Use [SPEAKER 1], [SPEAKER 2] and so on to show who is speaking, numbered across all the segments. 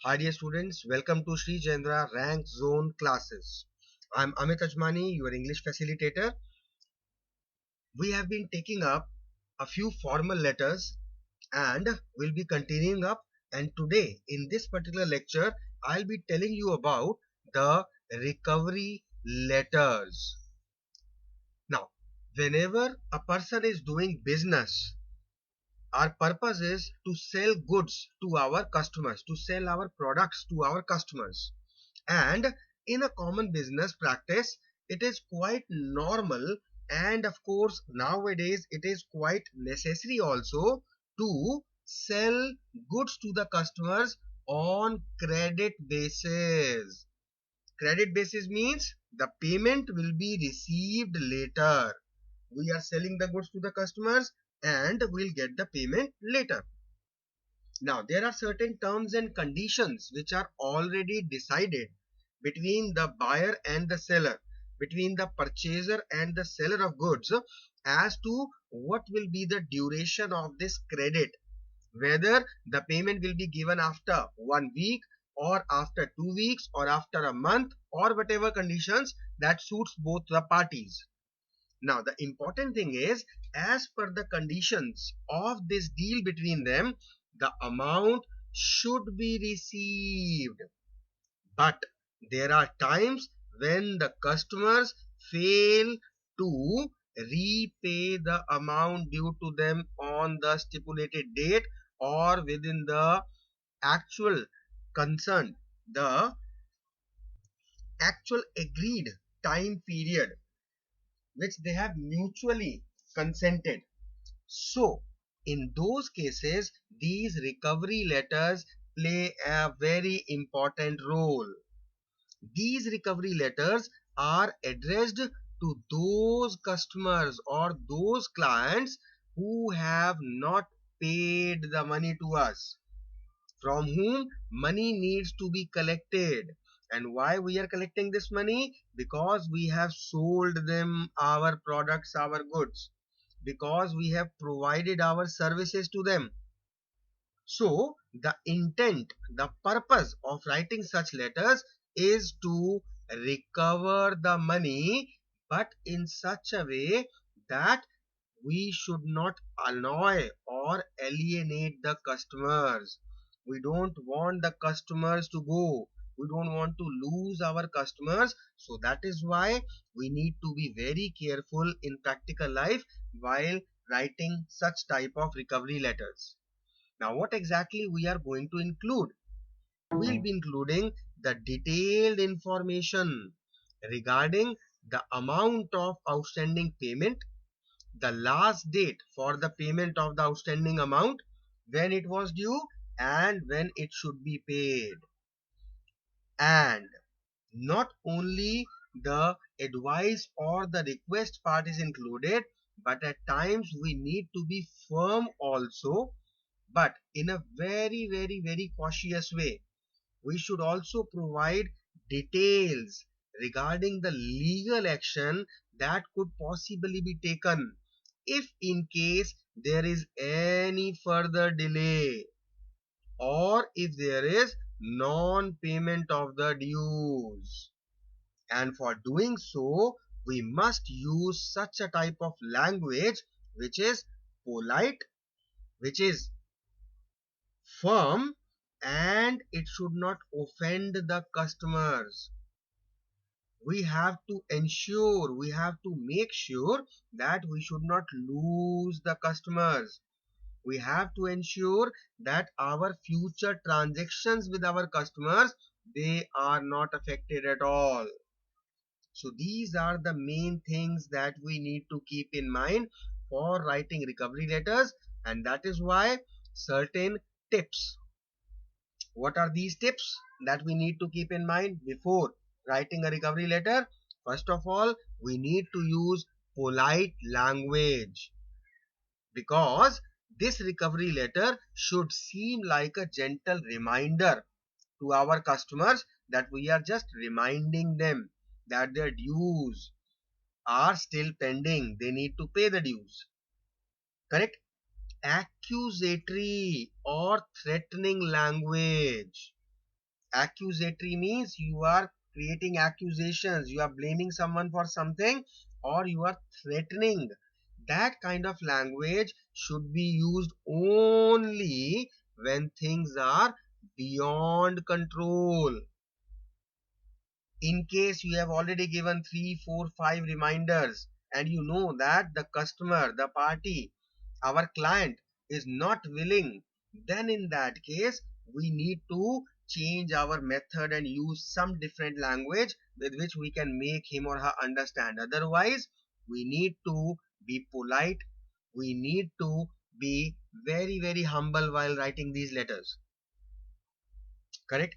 [SPEAKER 1] Hi dear students, welcome to Sri Jendra Rank Zone classes. I'm Amit Ajmani, your English facilitator. We have been taking up a few formal letters and we'll be continuing up, and today in this particular lecture I'll be telling you about the recovery letters. Now, whenever a person is doing business, our purpose is to sell goods to our customers, to sell our products to our customers. And in a common business practice, it is quite normal, and of course nowadays it is quite necessary also to sell goods to the customers on credit basis. Credit basis means the payment will be received later. We are selling the goods to the customers and we'll get the payment later. Now, there are certain terms and conditions which are already decided between the buyer and the seller, between the purchaser and the seller of goods, as to what will be the duration of this credit, whether the payment will be given after 1 week or after 2 weeks or after a month or whatever conditions that suits both the parties. Now, the important thing is, as per the conditions of this deal between them, the amount should be received. But there are times when the customers fail to repay the amount due to them on the stipulated date or within the actual concern, the actual agreed time period which they have mutually consented. So, in those cases, these recovery letters play a very important role. These recovery letters are addressed to those customers or those clients who have not paid the money to us, from whom money needs to be collected. And why we are collecting this money? Because we have sold them our products, our goods, because we have provided our services to them. So the intent, the purpose of writing such letters is to recover the money, but in such a way that we should not annoy or alienate the customers. We don't want the customers to go. We don't want to lose our customers. So that is why we need to be very careful in practical life while writing such type of recovery letters. Now, what exactly we are going to include? We'll be including the detailed information regarding the amount of outstanding payment, the last date for the payment of the outstanding amount, when it was due, and when it should be paid. And not only the advice or the request part is included, but at times we need to be firm also, but in a very cautious way. We should also provide details regarding the legal action that could possibly be taken if in case there is any further delay, or if there is non-payment of the dues. And for doing so, we must use such a type of language which is polite, which is firm, and it should not offend the customers. We have to ensure, we have to make sure that we should not lose the customers. We have to ensure that our future transactions with our customers, they are not affected at all. So these are the main things that we need to keep in mind for writing recovery letters, and that is why certain tips. What are these tips that we need to keep in mind before writing a recovery letter? First of all, we need to use polite language, because this recovery letter should seem like a gentle reminder to our customers that we are just reminding them that their dues are still pending. They need to pay the dues. Correct? Accusatory or threatening language. Accusatory means you are creating accusations, you are blaming someone for something, or you are threatening. That kind of language should be used only when things are beyond control. In case you have already given 3, 4, 5 reminders and you know that the customer, the party, our client is not willing, then in that case we need to change our method and use some different language with which we can make him or her understand. Otherwise, we need to be polite, we need to be very, very humble while writing these letters. Correct?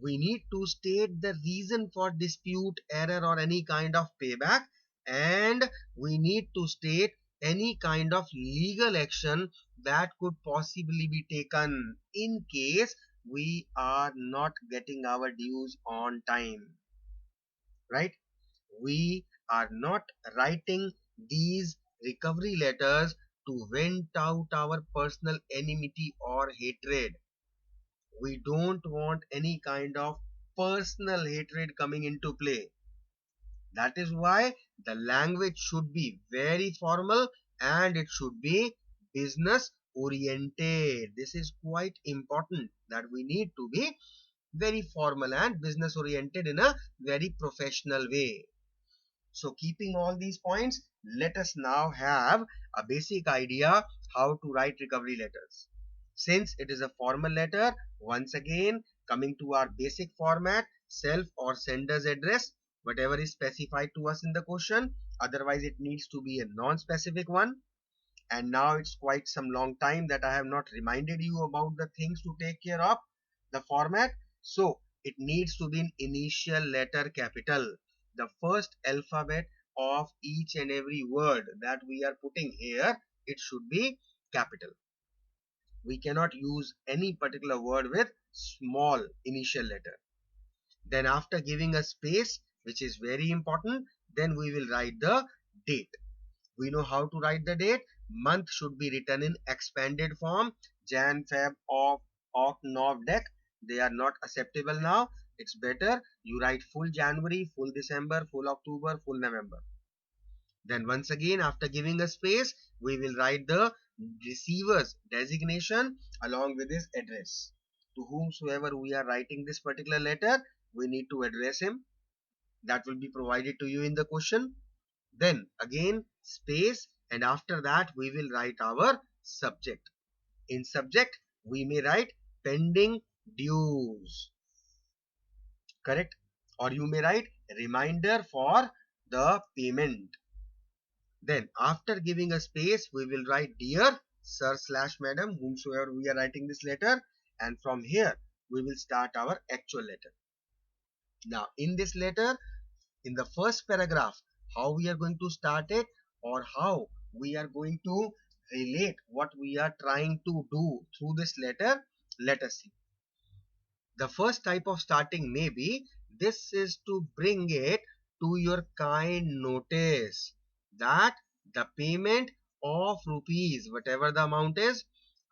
[SPEAKER 1] We need to state the reason for dispute, error, or any kind of payback, and we need to state any kind of legal action that could possibly be taken in case we are not getting our dues on time. Right? We are not writing these recovery letters to vent out our personal enmity or hatred. We don't want any kind of personal hatred coming into play. That is why the language should be very formal and it should be business oriented. This is quite important that we need to be very formal and business oriented in a very professional way. So keeping all these points, let us now have a basic idea how to write recovery letters. Since it is a formal letter, once again coming to our basic format, self or sender's address, whatever is specified to us in the question, otherwise it needs to be a non-specific one. And now it's quite some long time that I have not reminded you about the things to take care of, the format. So it needs to be in initial letter capital. The first alphabet of each and every word that we are putting here, it should be capital. We cannot use any particular word with small initial letter. Then after giving a space, which is very important, then we will write the date. We know how to write the date. Month should be written in expanded form. Jan, Feb, Oct, Nov, Dec. They are not acceptable now. It's better you write full January, full December, full October, full November. Then once again, after giving a space, we will write the receiver's designation along with his address. To whomsoever we are writing this particular letter, we need to address him. That will be provided to you in the question. Then again space, and after that we will write our subject. In subject we may write pending dues. Correct? Or you may write reminder for the payment. Then after giving a space we will write dear sir / madam, whomsoever we are writing this letter, and from here we will start our actual letter. Now in this letter, in the first paragraph, how we are going to start it or how we are going to relate what we are trying to do through this letter, let us see. The first type of starting may be, this is to bring it to your kind notice that the payment of rupees, whatever the amount is,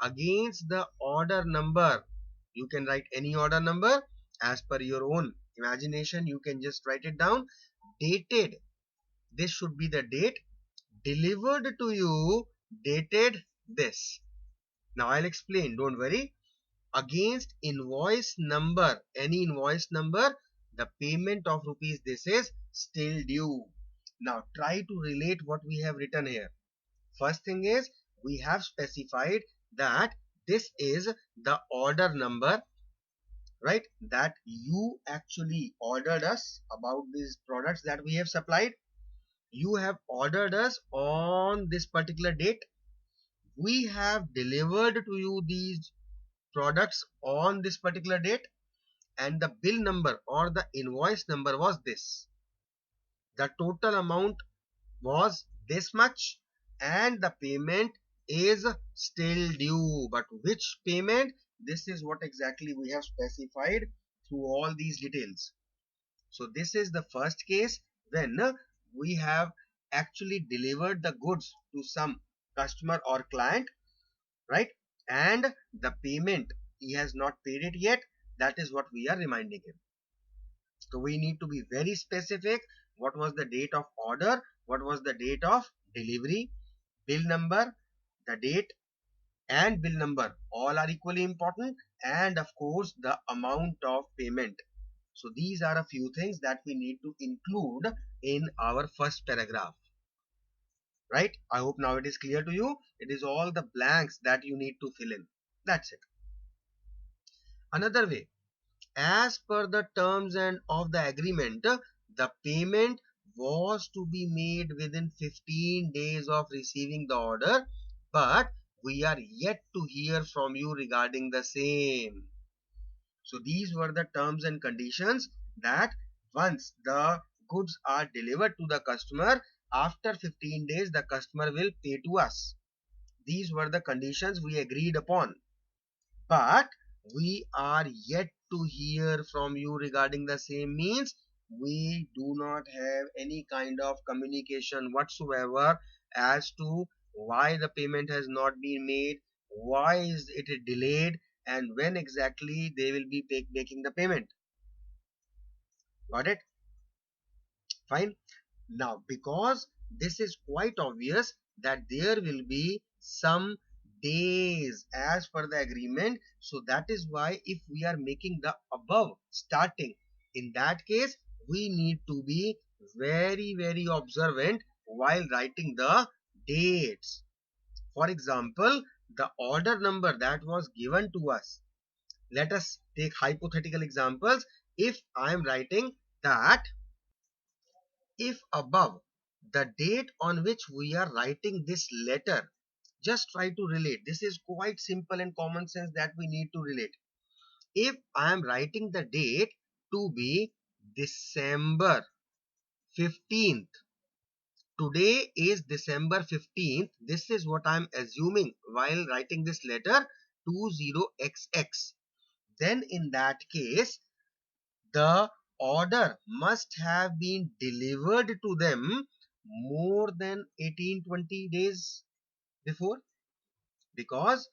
[SPEAKER 1] against the order number. You can write any order number as per your own imagination. You can just write it down. Dated, this should be the date, delivered to you, dated this. Now I'll explain, don't worry. Against invoice number, any invoice number, the payment of rupees this is still due. Now try to relate what we have written here. First thing is, we have specified that this is the order number, right, that you actually ordered us about these products that we have supplied. You have ordered us on this particular date. We have delivered to you these products on this particular date, and the bill number or the invoice number was this. The total amount was this much and the payment is still due. But which payment? This is what exactly we have specified through all these details. So this is the first case when we have actually delivered the goods to some customer or client, right? And the payment, he has not paid it yet, That is what we are reminding him. So we need to be very specific. What was the date of order? What was the date of delivery? Bill number, the date and bill number all are equally important, and of course the amount of payment. So these are a few things that we need to include in our first paragraph. Right? I hope now it is clear to you. It is all the blanks that you need to fill in. That's it. Another way, as per the terms and of the agreement, the payment was to be made within 15 days of receiving the order, but we are yet to hear from you regarding the same. So these were the terms and conditions, that once the goods are delivered to the customer, after 15 days the customer will pay to us. These were the conditions we agreed upon. But we are yet to hear from you regarding the same, means we do not have any kind of communication whatsoever as to why the payment has not been made, why is it delayed, and when exactly they will be making the payment. Got it? Fine. Now, because this is quite obvious that there will be some days as per the agreement, so that is why if we are making the above starting, in that case we need to be very observant while writing the dates. For example, the order number that was given to us, let us take hypothetical examples. If I am writing that, if above the date on which we are writing this letter, just try to relate. This is quite simple and common sense that we need to relate. If I am writing the date to be December 15th, today is December 15th, this is what I am assuming while writing this letter 20XX, then in that case the order must have been delivered to them more than 18-20 days before, because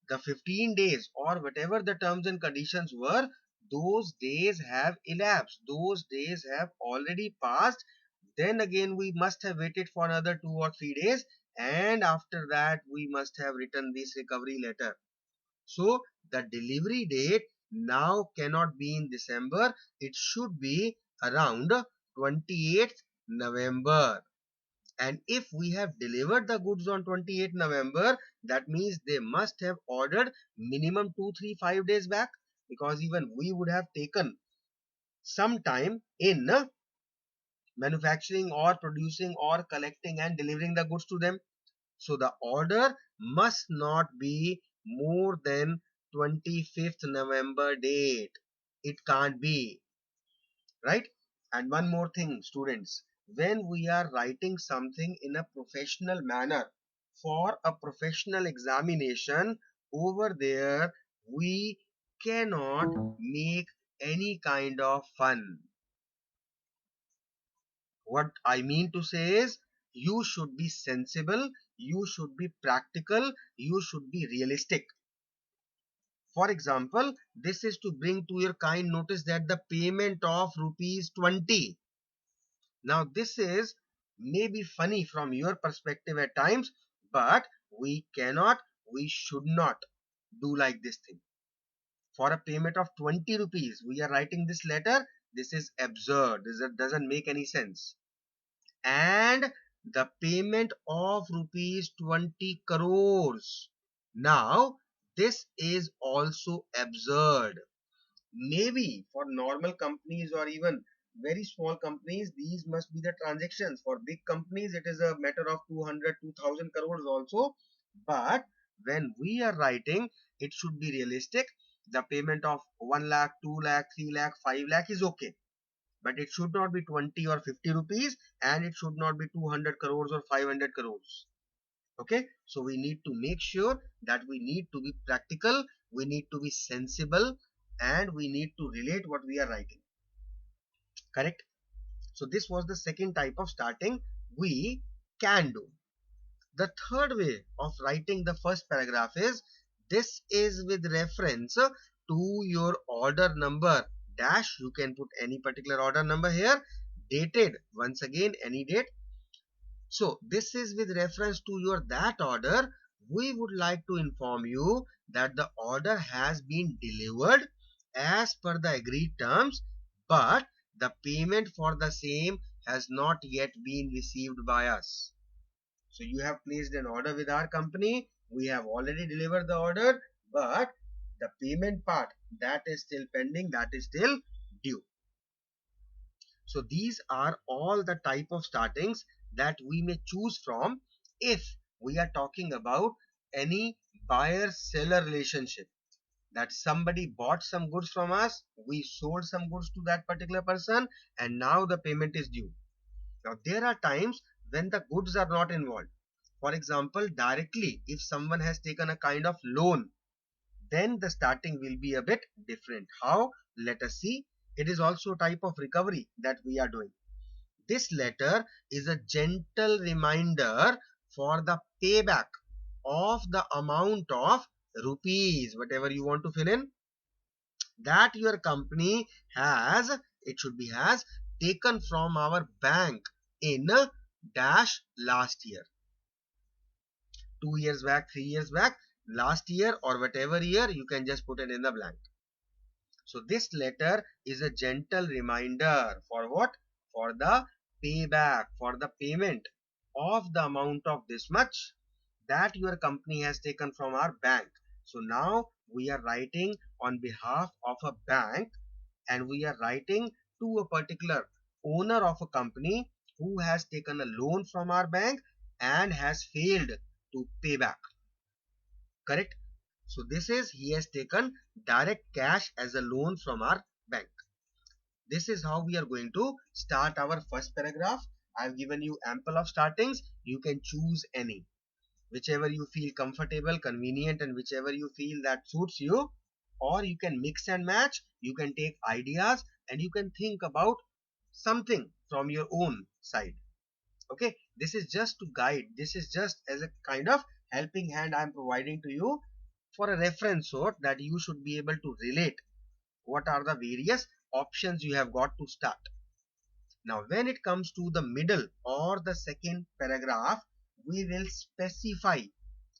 [SPEAKER 1] the 15 days or whatever the terms and conditions were, those days have elapsed, those days have already passed. Then again we must have waited for another 2 or 3 days, and after that we must have written this recovery letter. So the delivery date now cannot be in December. It should be around 28th November. And if we have delivered the goods on 28th November, that means they must have ordered minimum 2, 3, 5 days back, because even we would have taken some time in manufacturing or producing or collecting and delivering the goods to them. So the order must not be more than 25th November date. It can't be, right? And one more thing, students, when we are writing something in a professional manner for a professional examination, over there we cannot make any kind of fun. What I mean to say is, you should be sensible, you should be practical, you should be realistic. For example, this is to bring to your kind notice that the payment of rupees 20. Now this is maybe funny from your perspective at times, but we cannot, we should not do like this thing. For a payment of 20 rupees, we are writing this letter. This is absurd. This doesn't make any sense. And the payment of rupees 20 crores. Now, this is also absurd. Maybe for normal companies or even very small companies, these must be the transactions. For big companies, it is a matter of 200, 2000 crores also. But when we are writing, it should be realistic. The payment of 1 lakh, 2 lakh, 3 lakh, 5 lakh is okay, but it should not be 20 or 50 rupees, and it should not be 200 crores or 500 crores. Okay, so we need to make sure that we need to be practical, we need to be sensible, and we need to relate what we are writing. Correct? So this was the second type of starting we can do. The third way of writing the first paragraph is, this is with reference to your order number dash, you can put any particular order number here, dated once again any date. So this is with reference to your that order. We would like to inform you that the order has been delivered as per the agreed terms, but the payment for the same has not yet been received by us. So you have placed an order with our company. We have already delivered the order, but the payment part, that is still pending, that is still due. So these are all the type of startings that we may choose from if we are talking about any buyer-seller relationship, that somebody bought some goods from us, we sold some goods to that particular person, and now the payment is due. Now there are times when the goods are not involved. For example, directly if someone has taken a kind of loan, then the starting will be a bit different. How? Let us see. It is also a type of recovery that we are doing. This letter is a gentle reminder for the payback of the amount of rupees, whatever you want to fill in, that your company has, it should be has, taken from our bank in dash last year, 2 years back, 3 years back, last year, or whatever year, you can just put it in the blank. So this letter is a gentle reminder for what? For the payback, for the payment of the amount of this much that your company has taken from our bank. So now we are writing on behalf of a bank, and we are writing to a particular owner of a company who has taken a loan from our bank and has failed to pay back. Correct? So this is, he has taken direct cash as a loan from our bank. This is how we are going to start our first paragraph. I have given you ample of startings. You can choose any, whichever you feel comfortable, convenient, and whichever you feel that suits you. Or you can mix and match. You can take ideas and you can think about something from your own side. Okay, this is just to guide. This is just as a kind of helping hand I am providing to you for a reference sort, that you should be able to relate what are the various options you have got to start. Now when it comes to the middle or the second paragraph, we will specify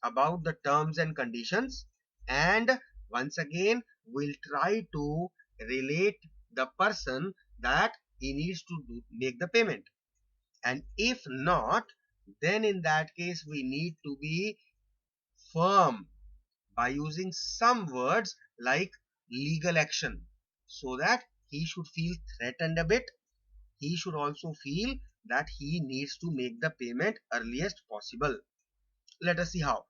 [SPEAKER 1] about the terms and conditions, and once again we'll try to relate the person that he needs to make the payment, and if not, then in that case we need to be firm by using some words like legal action, so that he should feel threatened a bit. He should also feel that he needs to make the payment earliest possible. Let us see how.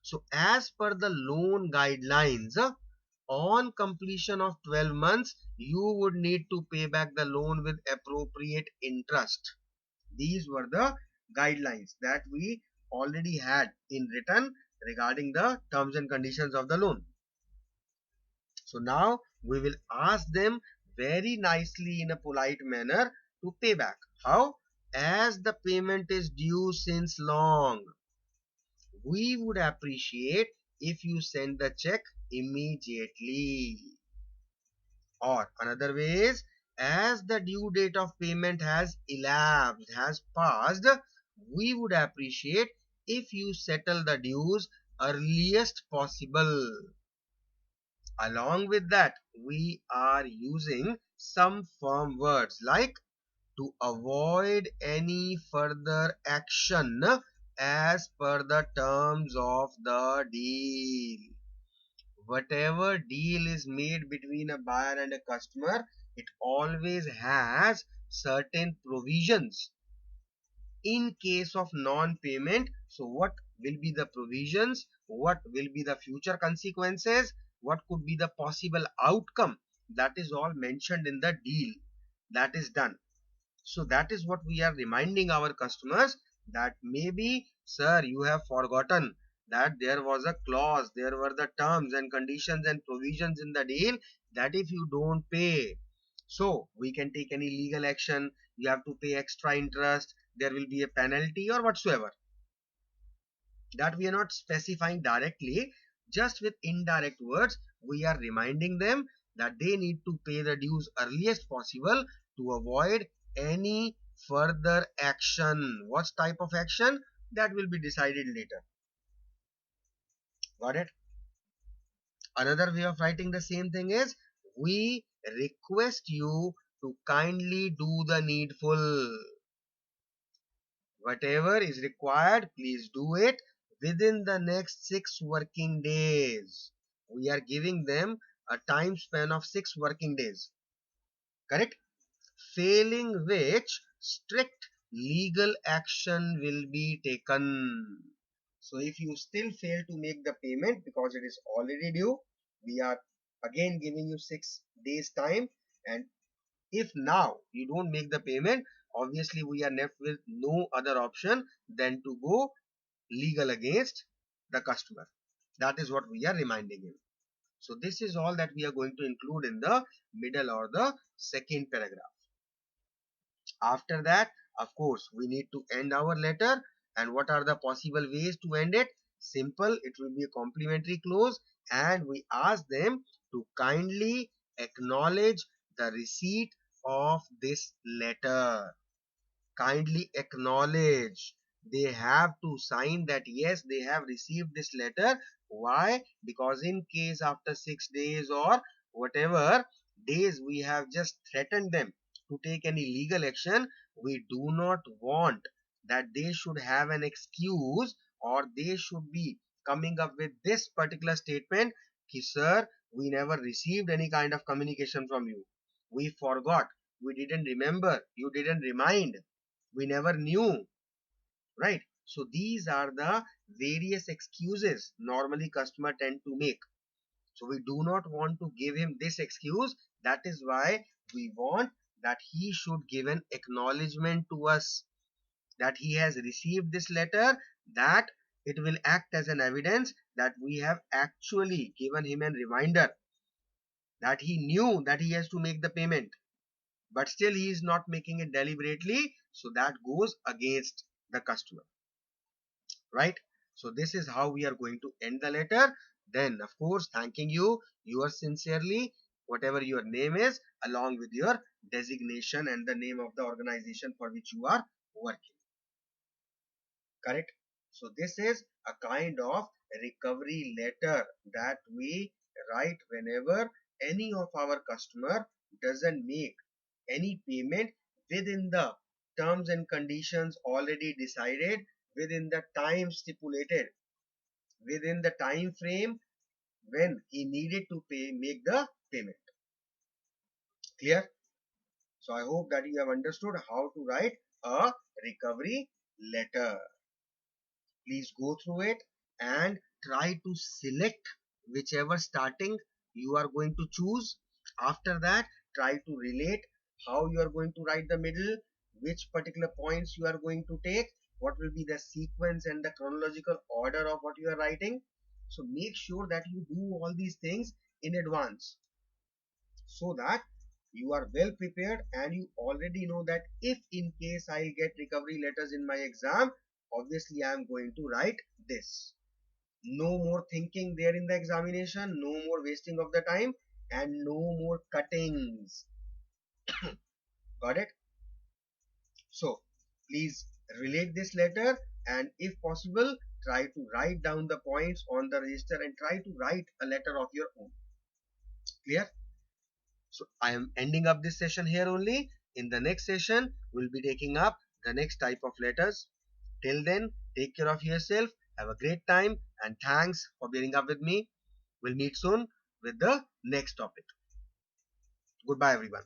[SPEAKER 1] So as per the loan guidelines, on completion of 12 months, you would need to pay back the loan with appropriate interest. These were the guidelines that we already had in written regarding the terms and conditions of the loan. So now we will ask them very nicely in a polite manner to pay back. How? As the payment is due since long, we would appreciate if you send the check immediately. Or another way is, as the due date of payment has elapsed, has passed, we would appreciate if you settle the dues earliest possible. Along with that, we are using some firm words like to avoid any further action as per the terms of the deal. Whatever deal is made between a buyer and a customer, it always has certain provisions in case of non-payment. So what will be the provisions? What will be the future consequences? What could be the possible outcome? That is all mentioned in the deal that is done. So that is what we are reminding our customers, that maybe, sir, you have forgotten that there was a clause, there were the terms and conditions and provisions in the deal, that if you don't pay, so we can take any legal action, you have to pay extra interest, there will be a penalty or whatsoever. That we are not specifying directly, just with indirect words we are reminding them that they need to pay the dues earliest possible to avoid any further action. What type of action? That will be decided later. Got it? Another way of writing the same thing is, we request you to kindly do the needful. Whatever is required, please do it within the next 6 working days. We are giving them a time span of 6 working days. Correct? Failing which, strict legal action will be taken. So if you still fail to make the payment because it is already due, we are again giving you 6 days time, and if now you don't make the payment, obviously we are left with no other option than to go legal against the customer. That is what we are reminding him. So this is all that we are going to include in the middle or the second paragraph. After that, of course, we need to end our letter. And what are the possible ways to end it? Simple, it will be a complimentary clause, and we ask them to kindly acknowledge the receipt of this letter. Kindly acknowledge. They have to sign that yes, they have received this letter. Why? Because in case after 6 days or whatever days we have just threatened them to take any legal action, we do not want that they should have an excuse, or they should be coming up with this particular statement ki sir, we never received any kind of communication from you, we forgot, we didn't remember, you didn't remind, we never knew, right? So these are the various excuses normally customer tend to make. So we do not want to give him this excuse. That is why we want that he should give an acknowledgement to us that he has received this letter, that it will act as an evidence that we have actually given him a reminder that he knew that he has to make the payment, but still he is not making it deliberately, so that goes against the customer, right? So this is how we are going to end the letter. Then of course thanking you, yours sincerely, whatever your name is, along with your designation and the name of the organization for which you are working. Correct? So this is a kind of recovery letter that we write whenever any of our customer doesn't make any payment within the terms and conditions already decided, within the time stipulated, within the time frame when he needed to make the payment. Clear? So I hope that you have understood how to write a recovery letter. Please go through it and try to select whichever starting you are going to choose. After that, try to relate how you are going to write the middle, which particular points you are going to take, what will be the sequence and the chronological order of what you are writing. So make sure that you do all these things in advance, so that you are well prepared and you already know that if in case I'll get recovery letters in my exam, obviously I am going to write this. No more thinking there in the examination, no more wasting of the time, and no more cuttings. Got it? So please relate this letter, and if possible try to write down the points on the register and try to write a letter of your own. Clear? So I am ending up this session here only. In the next session, we'll be taking up the next type of letters. Till then, take care of yourself. Have a great time and thanks for bearing up with me. We'll meet soon with the next topic. Goodbye, everyone.